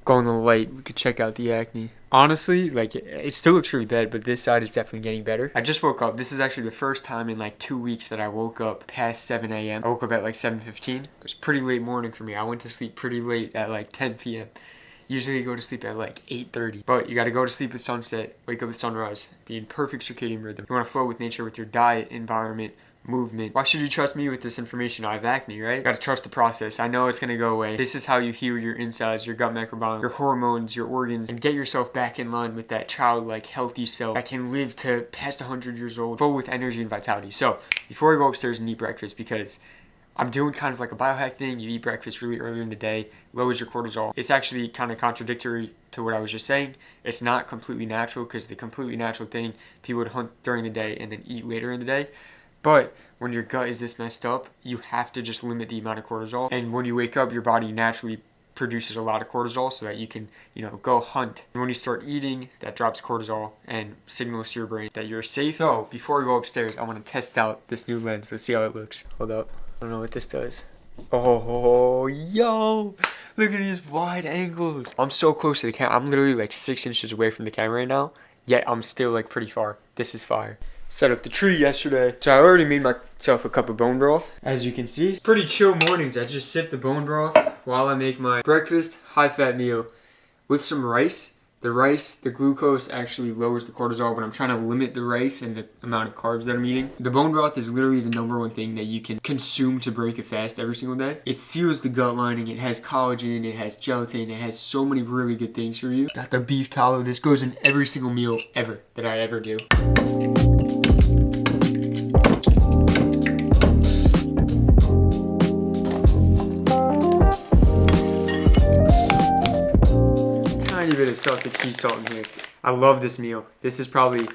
go on the light, we could check out the acne. Honestly, like, it still looks really bad, but this side is definitely getting better. I just woke up. This is actually the first time in like 2 weeks that I woke up past 7 a.m. I woke up at like 7:15. It was pretty late morning for me. I went to sleep pretty late at like 10 p.m. Usually you go to sleep at like 8:30. But you gotta go to sleep with sunset, wake up with sunrise, be in perfect circadian rhythm. You wanna flow with nature with your diet, environment, movement. Why should you trust me with this information? I have acne, right? You gotta trust the process. I know it's gonna go away. This is how you heal your insides, your gut microbiome, your hormones, your organs, and get yourself back in line with that childlike, healthy self that can live to past 100 years old, full with energy and vitality. So, before I go upstairs and eat breakfast, because I'm doing kind of like a biohack thing. You eat breakfast really early in the day, lowers your cortisol. It's actually kind of contradictory to what I was just saying. It's not completely natural, because the completely natural thing, people would hunt during the day and then eat later in the day. But when your gut is this messed up, you have to just limit the amount of cortisol. And when you wake up, your body naturally produces a lot of cortisol so that you can, go hunt. And when you start eating, that drops cortisol and signals to your brain that you're safe. So before we go upstairs, I want to test out this new lens. Let's see how it looks. Hold up. I don't know what this does. Oh, yo, look at these wide angles. I'm so close to the camera. I'm literally like 6 inches away from the camera right now, yet I'm still like pretty far. This is fire. Set up the tree yesterday. So I already made myself a cup of bone broth. As you can see, pretty chill mornings. I just sip the bone broth while I make my breakfast, high-fat meal with some rice. The rice, the glucose actually lowers the cortisol, but I'm trying to limit the rice and the amount of carbs that I'm eating. The bone broth is literally the #1 thing that you can consume to break a fast every single day. It seals the gut lining, it has collagen, it has gelatin, it has so many really good things for you. Got the beef tallow. This goes in every single meal ever that I ever do. Bit of Celtic sea salt in here. I love this meal. This is probably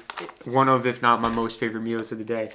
one of, if not my most favorite meals of the day.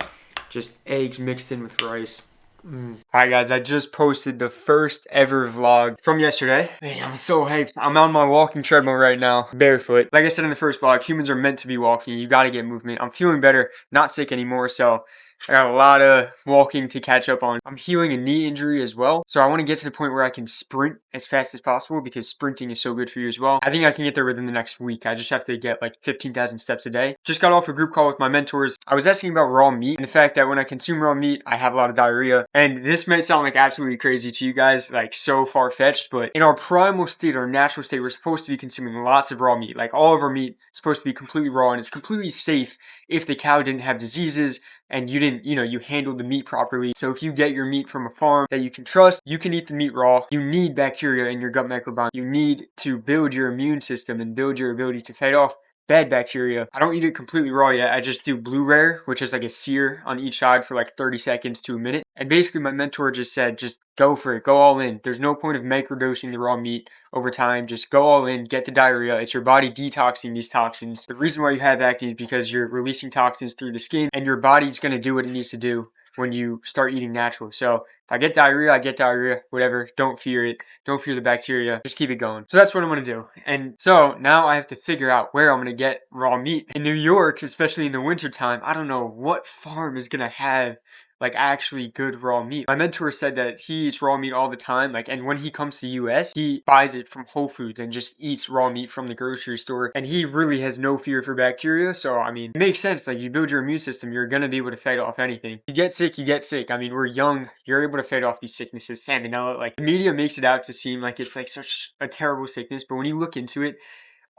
Just eggs mixed in with rice. Alright guys, I just posted the first ever vlog from yesterday. Man, I'm so hyped. I'm on my walking treadmill right now, barefoot. Like I said in the first vlog, humans are meant to be walking. You gotta get movement. I'm feeling better, not sick anymore, so I got a lot of walking to catch up on. I'm healing a knee injury as well, so I want to get to the point where I can sprint as fast as possible, because sprinting is so good for you as well. I think I can get there within the next week. I just have to get like 15,000 steps a day. Just got off a group call with my mentors. I was asking about raw meat and the fact that when I consume raw meat, I have a lot of diarrhea. And this might sound like absolutely crazy to you guys, like so far-fetched, but in our primal state, our natural state, we're supposed to be consuming lots of raw meat. Like all of our meat is supposed to be completely raw, and it's completely safe if the cow didn't have diseases and you didn't, you handled the meat properly. So if you get your meat from a farm that you can trust, you can eat the meat raw. You need bacteria in your gut microbiome. You need to build your immune system and build your ability to fight off bad bacteria. I don't eat it completely raw yet. I just do blue rare, which is like a sear on each side for like 30 seconds to a minute. And basically my mentor just said, just go for it, go all in. There's no point of microdosing the raw meat over time. Just go all in, get the diarrhea. It's your body detoxing these toxins. The reason why you have acne is because you're releasing toxins through the skin, and your body's gonna do what it needs to do when you start eating natural. So if I get diarrhea, whatever. Don't fear it. Don't fear the bacteria. Just keep it going. So that's what I'm going to do. And so now I have to figure out where I'm going to get raw meat. In New York, especially in the wintertime, I don't know what farm is going to have like actually good raw meat. My mentor said that he eats raw meat all the time, and when he comes to US, he buys it from Whole Foods and just eats raw meat from the grocery store, and he really has no fear for bacteria. So I mean, it makes sense. Like, you build your immune system, you're gonna be able to fight off anything. You get sick, you get sick. I mean, we're young, you're able to fight off these sicknesses. Salmonella, like, the media makes it out to seem like it's like such a terrible sickness, but when you look into it,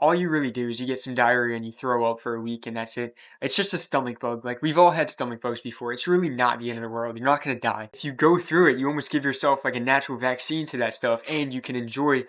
all you really do is you get some diarrhea and you throw up for a week, and that's it. It's just a stomach bug. Like, we've all had stomach bugs before. It's really not the end of the world. You're not going to die. If you go through it, you almost give yourself like a natural vaccine to that stuff, and you can enjoy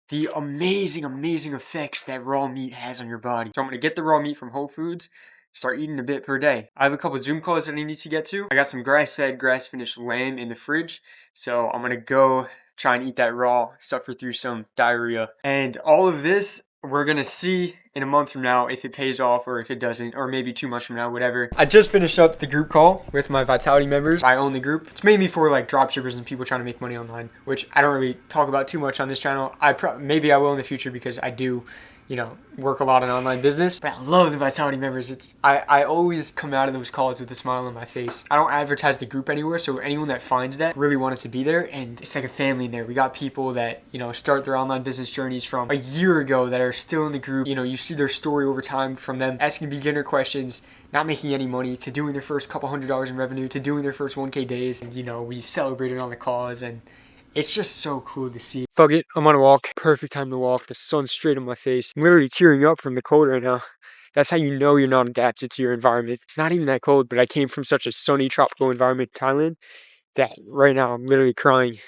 the amazing, amazing effects that raw meat has on your body. So I'm going to get the raw meat from Whole Foods, start eating a bit per day. I have a couple Zoom calls that I need to get to. I got some grass-fed, grass-finished lamb in the fridge, so I'm going to go try and eat that raw, suffer through some diarrhea. And all of this, we're going to see in a month from now if it pays off or if it doesn't, or maybe 2 months from now, whatever. I just finished up the group call with my Vitality members. I own the group. It's mainly for like dropshippers and people trying to make money online, which I don't really talk about too much on this channel. Maybe I will in the future, because I do you know, work a lot in online business. But I love the Vitality members. I always come out of those calls with a smile on my face. I don't advertise the group anywhere, so anyone that finds that really wanted to be there, and it's like a family in there. We got people that, you know, start their online business journeys from a year ago that are still in the group. You know, you see their story over time, from them asking beginner questions, not making any money, to doing their first couple $100s in revenue, to doing their first 1K days. And, you know, we celebrated on the calls, and it's just so cool to see. Fuck it, I'm on a walk. Perfect time to walk. The sun's straight on my face. I'm literally tearing up from the cold right now. That's how you know you're not adapted to your environment. It's not even that cold, but I came from such a sunny tropical environment in Thailand that right now I'm literally crying.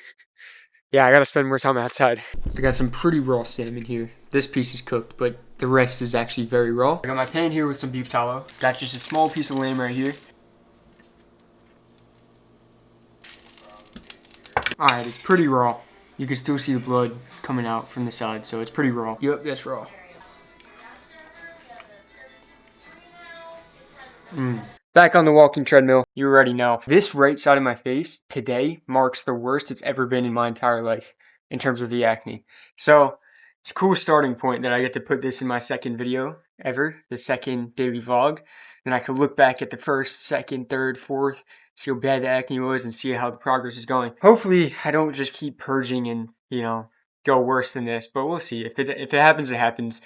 Yeah, I gotta spend more time outside. I got some pretty raw salmon here. This piece is cooked, but the rest is actually very raw. I got my pan here with some beef tallow. Got just a small piece of lamb right here. Alright, it's pretty raw. You can still see the blood coming out from the side, so it's pretty raw. Yep, that's raw. Back on the walking treadmill, you already know. This right side of my face today marks the worst it's ever been in my entire life in terms of the acne. So it's a cool starting point that I get to put this in my second video ever, the second daily vlog. Then I could look back at the first, second, third, fourth, see how bad the acne was and see how the progress is going. Hopefully I don't just keep purging and, you know, go worse than this, but we'll see. If it happens, it happens.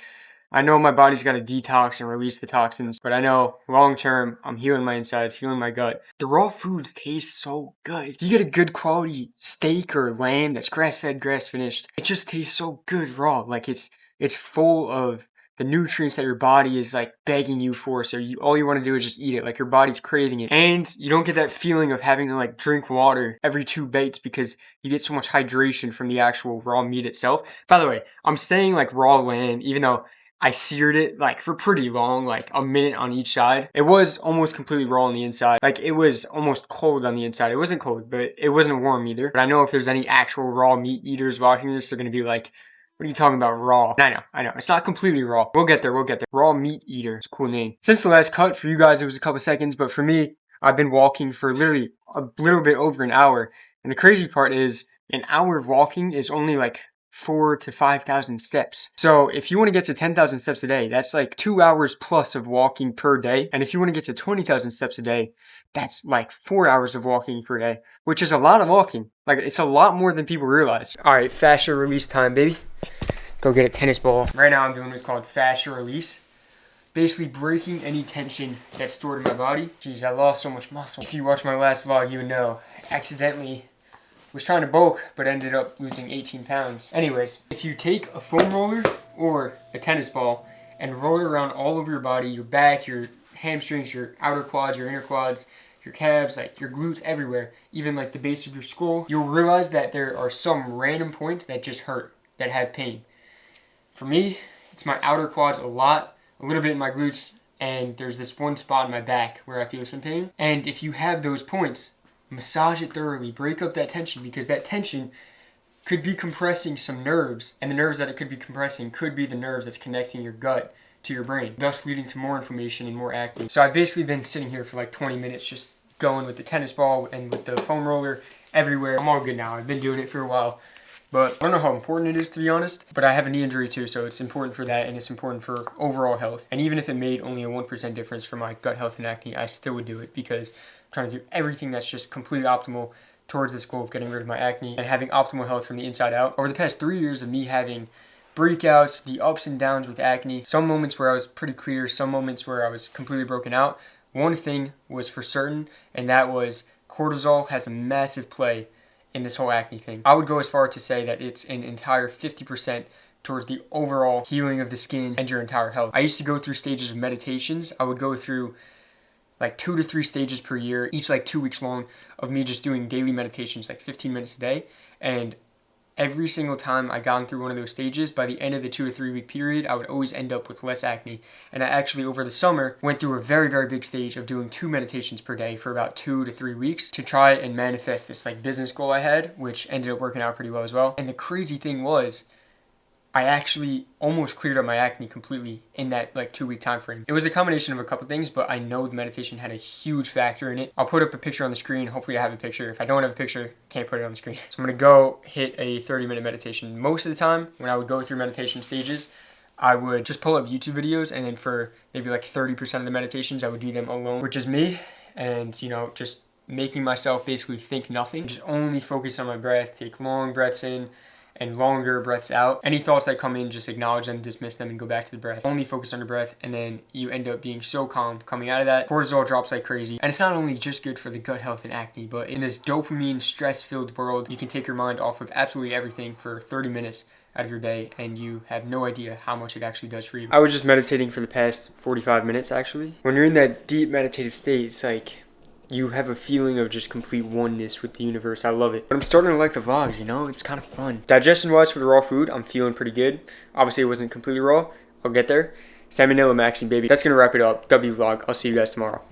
I know my body's got to detox and release the toxins, but I know long term, I'm healing my insides, healing my gut. The raw foods taste so good. If you get a good quality steak or lamb that's grass-fed, grass-finished, it just tastes so good raw. Like it's full of the nutrients that your body is like begging you for, so all you want to do is just eat it, like your body's craving it. And you don't get that feeling of having to like drink water every 2 bites because you get so much hydration from the actual raw meat itself. By the way, I'm saying like raw lamb, even though I seared it like for pretty long, like a minute on each side. It was almost completely raw on the inside. Like it was almost cold on the inside. It wasn't cold, but it wasn't warm either. But I know if there's any actual raw meat eaters watching this, they're gonna be like, what are you talking about, raw? I know. It's not completely raw. We'll get there. Raw meat eater. It's a cool name. Since the last cut, for you guys, it was a couple seconds, but for me, I've been walking for literally a little bit over an hour. And the crazy part is, an hour of walking is only like 4,000 to 5,000 steps. So if you want to get to 10,000 steps a day, that's like 2 hours plus of walking per day. And if you want to get to 20,000 steps a day, that's like 4 hours of walking per day, which is a lot of walking. Like it's a lot more than people realize. All right, fascia release time, baby. Go get a tennis ball. Right now I'm doing what's called fascia release. Basically breaking any tension that's stored in my body. Jeez, I lost so much muscle. If you watched my last vlog, you would know. Accidentally was trying to bulk, but ended up losing 18 pounds. Anyways, if you take a foam roller or a tennis ball and roll it around all over your body, your back, your hamstrings, your outer quads, your inner quads, your calves, like your glutes, everywhere, even like the base of your skull, you'll realize that there are some random points that just hurt, that have pain. For me, it's my outer quads a little bit in my glutes, and there's this one spot in my back where I feel some pain. And if you have those points, massage it thoroughly, break up that tension, because that tension could be compressing some nerves, and the nerves that it could be compressing could be the nerves that's connecting your gut to your brain, thus leading to more inflammation and more acne. So I've basically been sitting here for like 20 minutes just going with the tennis ball and with the foam roller everywhere. I'm all good now. I've been doing it for a while. But I don't know how important it is, to be honest, but I have a knee injury too, so it's important for that, and it's important for overall health. And even if it made only a 1% difference for my gut health and acne, I still would do it, because I'm trying to do everything that's just completely optimal towards this goal of getting rid of my acne and having optimal health from the inside out. Over the past 3 years of me having breakouts, the ups and downs with acne, some moments where I was pretty clear, some moments where I was completely broken out, one thing was for certain, and that was cortisol has a massive play in this whole acne thing. I would go as far to say that it's an entire 50% towards the overall healing of the skin and your entire health. I used to go through stages of meditations. I would go through like 2 to 3 stages per year, each like 2 weeks long, of me just doing daily meditations, like 15 minutes a day. And every single time I got through one of those stages, by the end of the 2 to 3 week period, I would always end up with less acne. And I actually, over the summer, went through a very, very big stage of doing 2 meditations per day for about 2 to 3 weeks to try and manifest this like business goal I had, which ended up working out pretty well as well. And the crazy thing was, I actually almost cleared up my acne completely in that like 2 week time frame. It was a combination of a couple things, but I know the meditation had a huge factor in it. I'll put up a picture on the screen. Hopefully I have a picture. If I don't have a picture, can't put it on the screen. So I'm gonna go hit a 30-minute meditation. Most of the time when I would go through meditation stages, I would just pull up YouTube videos, and then for maybe like 30% of the meditations, I would do them alone, which is me, and, you know, just making myself basically think nothing, just only focus on my breath, take long breaths in and longer breaths out. Any thoughts that come in, just acknowledge them, dismiss them, and go back to the breath. Only focus on your breath, and then you end up being so calm coming out of that. Cortisol drops like crazy. And it's not only just good for the gut health and acne, but in this dopamine stress-filled world, you can take your mind off of absolutely everything for 30 minutes out of your day, and you have no idea how much it actually does for you. I was just meditating for the past 45 minutes, actually. When you're in that deep meditative state, it's like you have a feeling of just complete oneness with the universe. I love it. But I'm starting to like the vlogs, you know? It's kind of fun. Digestion-wise for the raw food, I'm feeling pretty good. Obviously, it wasn't completely raw. I'll get there. Salmonella maxing, baby. That's going to wrap it up. W vlog. I'll see you guys tomorrow.